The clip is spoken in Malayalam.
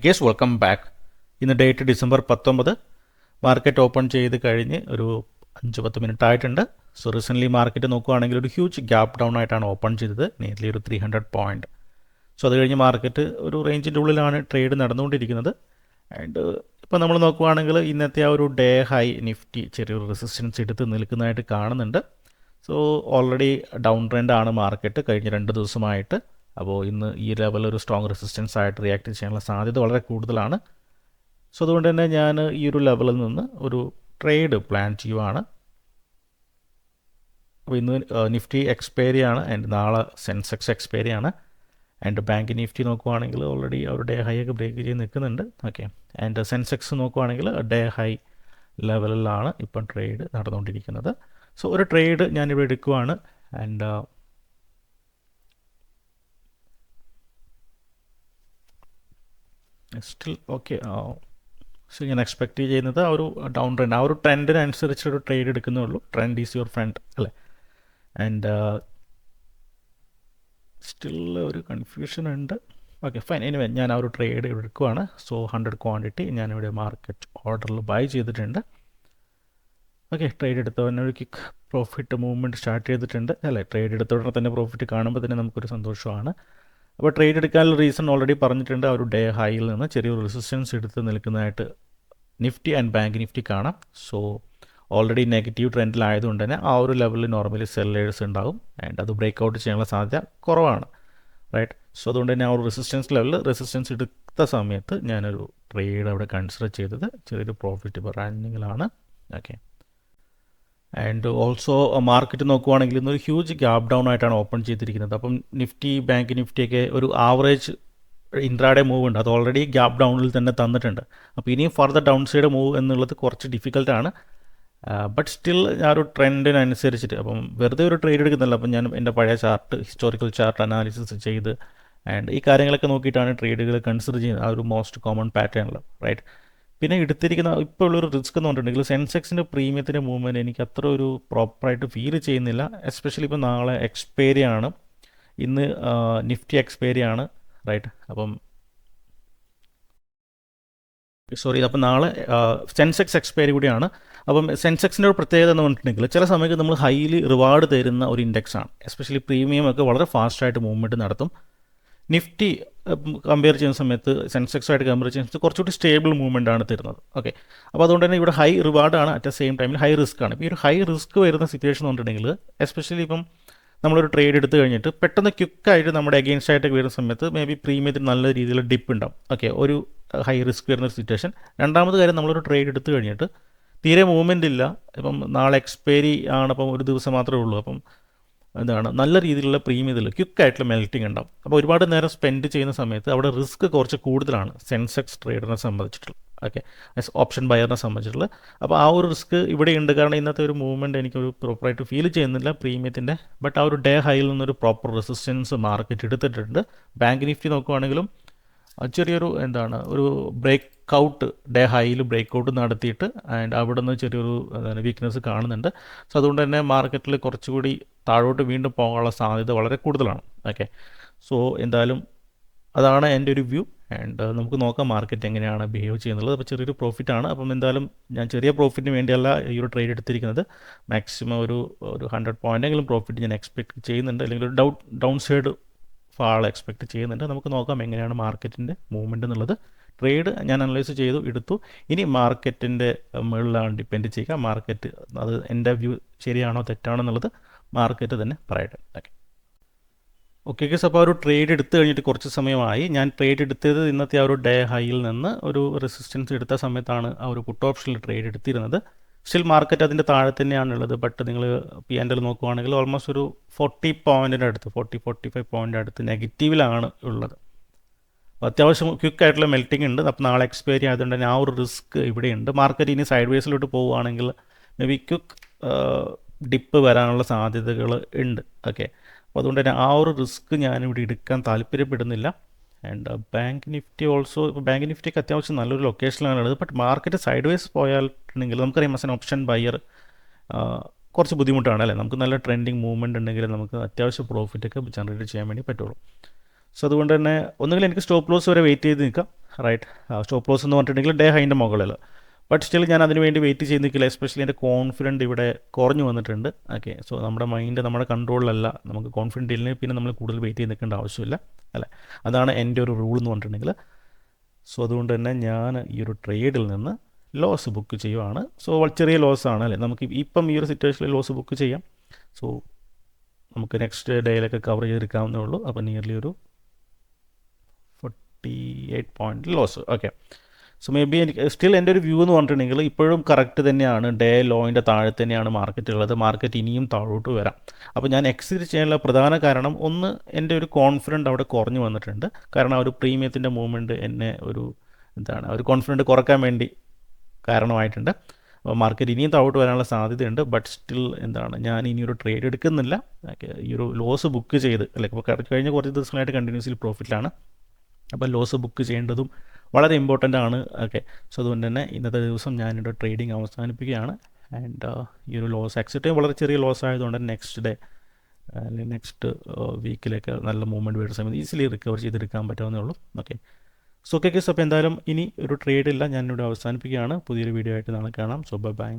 Case welcome back. ഇന്ന് ഡേറ്റ് ഡിസംബർ 19. മാർക്കറ്റ് ഓപ്പൺ ചെയ്ത് കഴിഞ്ഞ് ഒരു 5-10 മിനിറ്റ് ആയിട്ടുണ്ട്. സോ റീസെൻ്റ്ലി മാർക്കറ്റ് നോക്കുകയാണെങ്കിൽ ഒരു ഹ്യൂജ് ഗ്യാപ്പ് ഡൗൺ ആയിട്ടാണ് ഓപ്പൺ ചെയ്തത്, നിയർലി ഒരു 300 പോയിൻറ്റ്. സോ അത് കഴിഞ്ഞ് മാർക്കറ്റ് ഒരു റേഞ്ചിൻ്റെ ഉള്ളിലാണ് ട്രേഡ് നടന്നുകൊണ്ടിരിക്കുന്നത്. ആൻഡ് ഇപ്പോൾ നമ്മൾ നോക്കുകയാണെങ്കിൽ ഇന്നത്തെ ആ ഒരു ഡേ ഹൈ നിഫ്റ്റി ചെറിയൊരു റെസിസ്റ്റൻസ് എടുത്ത് നിൽക്കുന്നതായിട്ട് കാണുന്നുണ്ട്. സോ ഓൾറെഡി ഡൗൺ ട്രെൻഡ് ആണ് മാർക്കറ്റ് കഴിഞ്ഞ 2 ദിവസമായിട്ട്. അപ്പോൾ ഇന്ന് ഈ ലെവൽ ഒരു സ്ട്രോങ് റെസിസ്റ്റൻസ് ആയിട്ട് റിയാക്ട് ചെയ്യാനുള്ള സാധ്യത വളരെ കൂടുതലാണ്. സോ അതുകൊണ്ട് തന്നെ ഞാൻ ഈ ഒരു ലെവലിൽ നിന്ന് ഒരു ട്രേഡ് പ്ലാൻ ചെയ്യുവാണ്. അപ്പോൾ ഇന്ന് നിഫ്റ്റി എക്സ്പയറി ആണ് ആൻഡ് നാളെ സെൻസെക്സ് എക്സ്പയറി ആണ്. ആൻഡ് ബാങ്ക് നിഫ്റ്റി നോക്കുവാണെങ്കിൽ ഓൾറെഡി അവർ ഡേ ഹൈ ഒക്കെ ബ്രേക്ക് ചെയ്ത് നിൽക്കുന്നുണ്ട്. ഓക്കെ, ആൻഡ് സെൻസെക്സ് നോക്കുവാണെങ്കിൽ ഡേ ഹൈ ലെവലിലാണ് ഇപ്പം ട്രേഡ് നടന്നുകൊണ്ടിരിക്കുന്നത്. സോ ഒരു ട്രേഡ് ഞാനിവിടെ എടുക്കുവാണ്. And still okay. സോ ഞാൻ എക്സ്പെക്റ്റ് ചെയ്യുന്നത് ആ ഒരു ഡൗൺ ട്രെൻഡ്, ആ ഒരു ട്രെൻഡിനനുസരിച്ചൊരു ട്രേഡ് എടുക്കുന്നേ ഉള്ളൂ. ട്രെൻഡ് ഈസ് യുവർ ഫ്രണ്ട് അല്ലേ. ആൻഡ് സ്റ്റിൽ ഒരു കൺഫ്യൂഷൻ ഉണ്ട്. ഓക്കെ ഫൈൻ, എനിവേ ഞാൻ ആ ഒരു ട്രേഡ് എടുക്കുവാണ്. സോ 100 ക്വാണ്ടിറ്റി ഞാനിവിടെ മാർക്കറ്റ് ഓർഡറിൽ ബൈ ചെയ്തിട്ടുണ്ട്. ഓക്കെ, ട്രേഡ് എടുത്തവന്നെ ഒരു ക്വിക്ക് പ്രോഫിറ്റ് മൂവ്മെൻറ്റ് സ്റ്റാർട്ട് ചെയ്തിട്ടുണ്ട് അല്ലേ. ട്രേഡ് എടുത്തവരുടെ തന്നെ പ്രോഫിറ്റ് കാണുമ്പോൾ തന്നെ നമുക്കൊരു സന്തോഷമാണ്. അപ്പോൾ ട്രേഡ് എടുക്കാനുള്ള റീസൺ ഓൾറെഡി പറഞ്ഞിട്ടുണ്ട്. ആ ഒരു ഡേ ഹൈയിൽ നിന്ന് ചെറിയൊരു റെസിസ്റ്റൻസ് എടുത്ത് നിൽക്കുന്നതായിട്ട് നിഫ്റ്റി ആൻഡ് ബാങ്ക് നിഫ്റ്റി കാണാം. സോ ഓൾറെഡി നെഗറ്റീവ് ട്രെൻഡിലായതുകൊണ്ട് തന്നെ ആ ഒരു ലെവലിൽ നോർമലി സെല്ലേഴ്സ് ഉണ്ടാകും ആൻഡ് അത് ബ്രേക്ക് ഔട്ട് ചെയ്യാനുള്ള സാധ്യത കുറവാണ്, റൈറ്റ്. സോ അതുകൊണ്ട് തന്നെ ആ ഒരു റെസിസ്റ്റൻസ് എടുത്ത സമയത്ത് ഞാനൊരു ട്രേഡ് അവിടെ കൺസിഡർ ചെയ്തത് ചെറിയൊരു പ്രോഫിറ്റ് റണ്ണിങ്ങിലാണ്. ഓക്കെ, ആൻഡ് ഓൾസോ മാർക്കറ്റ് നോക്കുവാണെങ്കിൽ ഇന്നൊരു ഹ്യൂജ് ഗ്യാപ്പ് ഡൗൺ ആയിട്ടാണ് ഓപ്പൺ ചെയ്തിരിക്കുന്നത്. അപ്പം നിഫ്റ്റി ബാങ്ക് നിഫ്റ്റിയൊക്കെ ഒരു ആവറേജ് ഇൻട്രാഡേ മൂവ് ഉണ്ട്, അത് ഓൾറെഡി ഗ്യാപ്പ് ഡൗണിൽ തന്നെ തന്നിട്ടുണ്ട്. അപ്പോൾ ഇനിയും ഫർദർ ഡൗൺ സൈഡ് മൂവ് എന്നുള്ളത് കുറച്ച് ഡിഫിക്കൽട്ടാണ്. ബട്ട് സ്റ്റിൽ ആ ഒരു ട്രെൻഡിനനുസരിച്ചിട്ട് അപ്പം വെറുതെ ഒരു ട്രേഡ് എടുക്കുന്നില്ല. അപ്പം ഞാൻ എൻ്റെ പഴയ ചാർട്ട്, ഹിസ്റ്റോറിക്കൽ ചാർട്ട് അനാലിസിസ് ചെയ്ത് ആൻഡ് ഈ കാര്യങ്ങളൊക്കെ നോക്കിയിട്ടാണ് ട്രേഡുകൾ കൺസിഡർ ചെയ്യുന്നത്. ആ ഒരു മോസ്റ്റ് കോമൺ പാറ്റേണിൽ, റൈറ്റ്. പിന്നെ എടുത്തിരിക്കുന്ന ഇപ്പോൾ ഉള്ളൊരു റിസ്ക് എന്ന് പറഞ്ഞിട്ടുണ്ടെങ്കിൽ സെൻസെക്സിൻ്റെ പ്രീമിയത്തിൻ്റെ മൂവ്മെൻറ്റ് എനിക്ക് അത്ര ഒരു പ്രോപ്പറായിട്ട് ഫീൽ ചെയ്യുന്നില്ല. എസ്പെഷ്യലി ഇപ്പോൾ നാളെ എക്സ്പയറി ആണ്, ഇന്ന് നിഫ്റ്റി എക്സ്പയറി ആണ്, റൈറ്റ്. അപ്പം നാളെ സെൻസെക്സ് എക്സ്പയറി കൂടിയാണ്. അപ്പം സെൻസെക്സിൻ്റെ ഒരു പ്രത്യേകത എന്ന് പറഞ്ഞിട്ടുണ്ടെങ്കിൽ ചില സമയത്ത് നമ്മൾ ഹൈലി റിവാർഡ് തരുന്ന ഒരു ഇൻഡെക്സ് ആണ്. എസ്പെഷ്യലി പ്രീമിയം ഒക്കെ വളരെ ഫാസ്റ്റായിട്ട് മൂവ്മെൻറ്റ് നടത്തും. നിഫ്റ്റി കമ്പയർ ചെയ്യുന്ന സമയത്ത് സെൻസെക്സുമായിട്ട് കമ്പയർ ചെയ്യുന്ന സമയത്ത് കുറച്ചുകൂടി സ്റ്റേബിൾ മൂവ്മെൻ്റ് ആണ് തരുന്നത്. ഓക്കെ, അപ്പോൾ അതുകൊണ്ട് തന്നെ ഇവിടെ ഹൈ റിവാർഡാണ്, അറ്റ് ദ സെയിം ടൈമിൽ ഹൈ റിസ്ക് ആണ്. ഇപ്പോൾ ഈ ഒരു ഹൈ റിസ്ക് വരുന്ന സിറ്റുവേഷൻ എന്ന് പറഞ്ഞിട്ടുണ്ടെങ്കിൽ എസ്പെഷ്യലി ഇപ്പം നമ്മളൊരു ട്രേഡ് എടുത്ത് കഴിഞ്ഞിട്ട് പെട്ടെന്ന് ക്വിക്കായിട്ട് നമ്മുടെ അഗെയിൻസ്റ്റ് ആയിട്ടൊക്കെ വരുന്ന സമയത്ത് മേ ബി പ്രീമിയത്തിൽ നല്ല രീതിയിൽ ഡിപ്പ് ഉണ്ടാവും. ഓക്കെ, ഒരു ഹൈ റിസ്ക് വരുന്നൊരു സിറ്റുവേഷൻ. രണ്ടാമത് കാര്യം, നമ്മളൊരു ട്രേഡ് എടുത്ത് കഴിഞ്ഞിട്ട് തീരെ മൂവ്മെൻ്റ് ഇല്ല. ഇപ്പം നാളെ എക്സ്പയറി ആണ്, അപ്പം ഒരു ദിവസം മാത്രമേ ഉള്ളൂ. അപ്പം എന്താണ് നല്ല രീതിയിലുള്ള പ്രീമിയത്തിൽ ക്വിക്കായിട്ടുള്ള മെൽറ്റിംഗ് ഉണ്ടാവും. അപ്പോൾ ഒരുപാട് നേരം സ്പെൻഡ് ചെയ്യുന്ന സമയത്ത് അവിടെ റിസ്ക് കുറച്ച് കൂടുതലാണ് സെൻസെക്സ് ട്രേഡറിനെ സംബന്ധിച്ചിട്ടുള്ളത്. ഓക്കെ, ഓപ്ഷൻ ബയറിനെ സംബന്ധിച്ചിട്ടുള്ളത്. അപ്പോൾ ആ ഒരു റിസ്ക് ഇവിടെ ഉണ്ട്. കാരണം ഇന്നത്തെ ഒരു മൂവ്മെൻറ്റ് എനിക്കൊരു പ്രോപ്പറായിട്ട് ഫീൽ ചെയ്യുന്നില്ല പ്രീമിയത്തിൻ്റെ. ബട്ട് ആ ഒരു ഡേ ഹൈയിൽ നിന്നൊരു പ്രോപ്പർ റെസിസ്റ്റൻസ് മാർക്കറ്റ് എടുത്തിട്ടുണ്ട്. ബാങ്ക് നിഫ്റ്റി നോക്കുവാണെങ്കിലും ചെറിയൊരു ഒരു ബ്രേക്ക് ഔട്ട്, ഡേ ഹൈയിൽ ബ്രേക്ക് ഔട്ട് നടത്തിയിട്ട് ആൻഡ് അവിടെ നിന്ന് ചെറിയൊരു വീക്ക്നെസ് കാണുന്നുണ്ട്. സോ അതുകൊണ്ട് തന്നെ മാർക്കറ്റിൽ കുറച്ചുകൂടി താഴോട്ട് വീണ്ടും പോകാനുള്ള സാധ്യത വളരെ കൂടുതലാണ്. ഓക്കെ, സോ എന്തായാലും അതാണ് എൻ്റെ ഒരു വ്യൂ. ആൻഡ് നമുക്ക് നോക്കാം മാർക്കറ്റ് എങ്ങനെയാണ് ബിഹേവ് ചെയ്യുന്നത്. അപ്പോൾ ചെറിയൊരു പ്രോഫിറ്റാണ്. അപ്പം എന്തായാലും ഞാൻ ചെറിയ പ്രോഫിറ്റിന് വേണ്ടിയല്ല ഈ ഒരു ട്രേഡ് എടുത്തിരിക്കുന്നത്. മാക്സിമം ഒരു 100 പോയിൻ്റെങ്കിലും പ്രോഫിറ്റ് ഞാൻ എക്സ്പെക്ട് ചെയ്യുന്നുണ്ട്, അല്ലെങ്കിൽ ഒരു ഡൗൺ സൈഡ് ഫാൾ എക്സ്പെക്ട് ചെയ്യുന്നുണ്ട്. നമുക്ക് നോക്കാം എങ്ങനെയാണ് മാർക്കറ്റിൻ്റെ മൂവ്മെൻറ്റ് എന്നുള്ളത്. ട്രേഡ് ഞാൻ അനലൈസ് ചെയ്തു, എടുത്തു. ഇനി മാർക്കറ്റിൻ്റെ മുകളിലാണ് ഡിപ്പെൻഡ് ചെയ്യുക. മാർക്കറ്റ് അത് എൻ്റെ വ്യൂ ശരിയാണോ തെറ്റാണോ എന്നുള്ളത് മാർക്കറ്റ് തന്നെ പറയട്ടെ. ഓക്കെ ഗൈസ്, അപ്പോൾ ഒരു ട്രേഡ് എടുത്തു കഴിഞ്ഞിട്ട് കുറച്ച് സമയമായി. ഞാൻ ട്രേഡ് എടുത്തത് ഇന്നത്തെ ആ ഒരു ഡേ ഹൈയിൽ നിന്ന് ഒരു റെസിസ്റ്റൻസ് എടുത്ത സമയത്താണ് ആ ഒരു പുട്ട് ഓപ്ഷനിൽ ട്രേഡ് എടുത്തിരുന്നത്. സ്റ്റിൽ മാർക്കറ്റ് അതിൻ്റെ താഴെ തന്നെയാണുള്ളത്. ബട്ട് നിങ്ങൾ P&L നോക്കുവാണെങ്കിൽ ഓൾമോസ്റ്റ് ഒരു 40 പോയിൻറ്റിൻ്റെ അടുത്ത്, 40-45 പോയിൻ്റ് അടുത്ത് നെഗറ്റീവിലാണ് ഉള്ളത്. അപ്പോൾ അത്യാവശ്യം ക്വിക്കായിട്ടുള്ള മെൽറ്റിംഗ് ഉണ്ട്. അപ്പോൾ നാളെ എക്സ്പയറി ആയതുകൊണ്ട് തന്നെ ആ ഒരു റിസ്ക് ഇവിടെയുണ്ട്. മാർക്കറ്റ് ഇനി സൈഡ് വേസിലോട്ട് പോവുകയാണെങ്കിൽ മേ ബി ക്വിക്ക് ഡിപ്പ് വരാനുള്ള സാധ്യതകൾ ഉണ്ട്. ഓക്കെ, അപ്പോൾ അതുകൊണ്ട് തന്നെ ആ ഒരു റിസ്ക് ഞാനിവിടെ എടുക്കാൻ താല്പര്യപ്പെടുന്നില്ല. ആൻഡ് ബാങ്ക് നിഫ്റ്റി ഓൾസോ, ഇപ്പോൾ ബാങ്ക് നിഫ്റ്റിക്ക് അത്യാവശ്യം നല്ലൊരു ലൊക്കേഷനിലാണ് ഉള്ളത്. ബട്ട് മാർക്കറ്റ് സൈഡ് വേസ് പോയാലുണ്ടെങ്കിൽ നമുക്കറിയാം ആസ് എൻ ഓപ്ഷൻ ബയർ കുറച്ച് ബുദ്ധിമുട്ടാണ് അല്ലേ. നമുക്ക് നല്ല ട്രെൻഡിങ് മൂവ്മെൻറ്റ് ഉണ്ടെങ്കിൽ നമുക്ക് അത്യാവശ്യം പ്രോഫിറ്റൊക്കെ ജനറേറ്റ് ചെയ്യാൻ വേണ്ടി പറ്റുള്ളൂ. സോ അതുകൊണ്ട് തന്നെ ഒന്നുകിൽ എനിക്ക് സ്റ്റോപ്പ് ലോസ് വരെ വെയിറ്റ് ചെയ്ത് നിൽക്കാം, റൈറ്റ്. സ്റ്റോപ്പ് ലോസ് എന്ന് പറഞ്ഞിട്ടുണ്ടെങ്കിൽ ഡേ ഹൈൻ്റെ മുകളിൽ. ബട്ട് സ്റ്റിൽ ഞാൻ അതിന് വേണ്ടി വെയിറ്റ് ചെയ്ത് നിൽക്കില്ല. എസ്പെഷ്യലി എൻ്റെ കോൺഫിഡൻറ്റ് ഇവിടെ കുറഞ്ഞു വന്നിട്ടുണ്ട്. ഓക്കെ, സോ നമ്മുടെ മൈൻഡ് നമ്മുടെ കൺട്രോളിലല്ല. നമുക്ക് കോൺഫിഡൻറ്റ് ഇല്ലെങ്കിൽ പിന്നെ നമ്മൾ കൂടുതൽ വെയിറ്റ് ചെയ്ത് നിൽക്കേണ്ട ആവശ്യമില്ല, അല്ലേ. അതാണ് എൻ്റെ ഒരു റൂൾ എന്ന് പറഞ്ഞിട്ടുണ്ടെങ്കിൽ. സോ അതുകൊണ്ട് തന്നെ ഞാൻ ഈ ഒരു ട്രേഡിൽ നിന്ന് ലോസ് ബുക്ക് ചെയ്യുവാണ്. സോ ചെറിയ ലോസാണ്, അല്ലേ. നമുക്ക് ഇപ്പം ഈ ഒരു സിറ്റുവേഷനിൽ ലോസ് ബുക്ക് ചെയ്യാം. സോ നമുക്ക് നെക്സ്റ്റ് ഡേയിലൊക്കെ കവർ ചെയ്തെടുക്കാവുന്നേ ഉള്ളൂ. അപ്പോൾ നിയർലി ഒരു 48 point loss. Okay, so maybe എനിക്ക് സ്റ്റിൽ എൻ്റെ ഒരു വ്യൂ എന്ന് പറഞ്ഞിട്ടുണ്ടെങ്കിൽ ഇപ്പോഴും കറക്റ്റ് തന്നെയാണ്. ഡേ ലോയിൻ്റെ താഴെ തന്നെയാണ് മാർക്കറ്റ് ഉള്ളത്. മാർക്കറ്റ് ഇനിയും താഴോട്ട് വരാം. അപ്പോൾ ഞാൻ എക്സിറ്റ് ചെയ്യാനുള്ള പ്രധാന കാരണം, ഒന്ന്, എൻ്റെ ഒരു കോൺഫിഡൻറ്റ് അവിടെ കുറഞ്ഞു വന്നിട്ടുണ്ട്. കാരണം ആ ഒരു പ്രീമിയത്തിൻ്റെ മൂവ്മെൻറ്റ് എന്നെ ഒരു ഒരു കോൺഫിഡൻറ്റ് കുറക്കാൻ വേണ്ടി കാരണമായിട്ടുണ്ട്. അപ്പോൾ മാർക്കറ്റ് ഇനിയും താഴോട്ട് വരാനുള്ള സാധ്യതയുണ്ട്. ബട്ട് സ്റ്റിൽ ഞാൻ ഇനിയൊരു ട്രേഡ് എടുക്കുന്നില്ല. ഈ ഒരു ലോസ് ബുക്ക് ചെയ്ത്, അല്ലെ, ഇപ്പോൾ കഴിഞ്ഞ കുറച്ച് ദിവസങ്ങളായിട്ട് കണ്ടിന്യൂസ്ലി പ്രോഫിറ്റിലാണ്. അപ്പോൾ ലോസ് ബുക്ക് ചെയ്യേണ്ടതും വളരെ ഇമ്പോർട്ടൻ്റ് ആണ്. ഓക്കെ, സോ അതുകൊണ്ട് തന്നെ ഇന്നത്തെ ദിവസം ഞാനിവിടെ ട്രേഡിങ് അവസാനിപ്പിക്കുകയാണ്. ആൻഡ് ഈ ഒരു ലോസ് എക്സിറ്റ് വളരെ ചെറിയ ലോസ് ആയതുകൊണ്ട് നെക്സ്റ്റ് ഡേ അല്ലെങ്കിൽ നെക്സ്റ്റ് വീക്കിലേക്ക് നല്ല മൂവ്മെൻറ്റ് വരുന്ന സമയത്ത് ഈസിലി റിക്കവർ ചെയ്തെടുക്കാൻ പറ്റാവുന്നേ ഉള്ളൂ. ഓക്കെ, സോ ഓക്കെ കേസ്, അപ്പോൾ എന്തായാലും ഇനി ഒരു ട്രേഡ് ഇല്ല, ഞാനിവിടെ അവസാനിപ്പിക്കുകയാണ്. പുതിയൊരു വീഡിയോ ആയിട്ട് നാളെ കാണാം. So by.